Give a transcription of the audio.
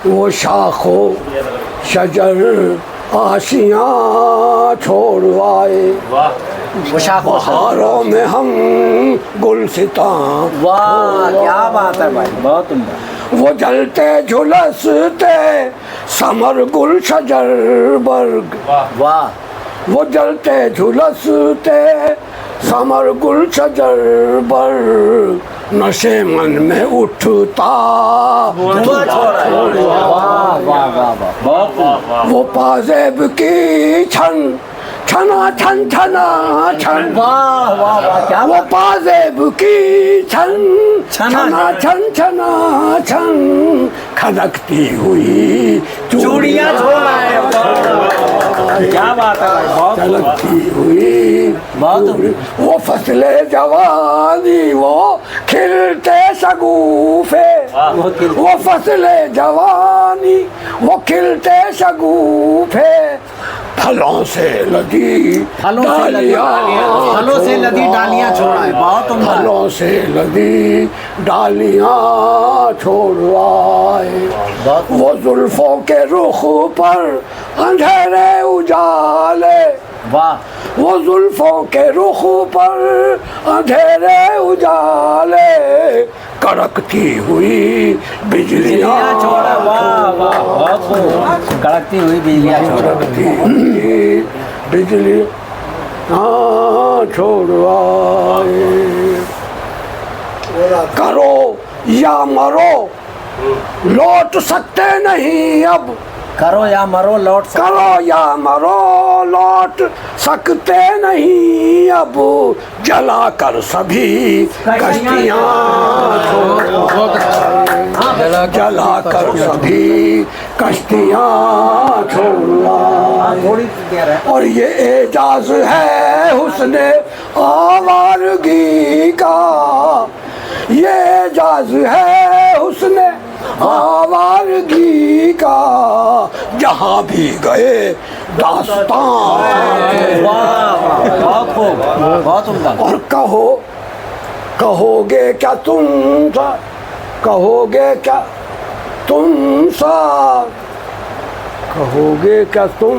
वो शाखो शजर आशियाँ छोड़वाए, वो शाखो बहारों में हम गुलसितां। वाह क्या बात है भाई, बहुत उम्दा। वो जलते झुलसते समर गुल शजर बर्ग, वाह वो जलते झुलसते समर गुल शजर बर्ग, नशे मन में उठता धुआं छोड़ा है। वाह वाह वाह वाह, बहुत वो पाजेब की छन छना छन छना छन, वाह वाह वाह क्या वो पाजेब की छन छना छना छन छना छन, खनकती हुई चूड़ियाँ छोड़ा है। वाह, क्या बात है भाई, बहुत चलती हुई बहुत वो फसले जवानी वो खिलते शगुफे, वो फसले जवानी वो खिलते शगुफे, फलों से लदी फलों से लदी डालियाँ छोड़ा है। बहुत उम्दा। फलों से लदी डालियाँ छोड़वाए, वो जुल्फों के रुख पर अंधेरे उजाले, वाह वो जुल्फों के रुख पर अंधेरे उजाले, कड़कती हुई बिजलियाँ छोड़ा। वाह वाह बहुत खूब, कड़कती हुई बिजलियाँ छोड़ा। बिजली छोड़वाए, करो या मरो लौट सकते नहीं अब, करो या मरो लौट सकते, करो या मरो लौट सकते नहीं अब, जला कर सभी कश्तियाँ जला कर सभी कश्तियाँ छोड़वाए। और ये एजाज है हुस्ने आवारगी का, ये एजाज है हुस्ने आवारगी का, जहाँ भी गए दास्तान। बहुत खूब, बहुत उम्दा। और कहोगे क्या तुम सा, कहोगे क्या तुम सा, कहोगे क्या तुम,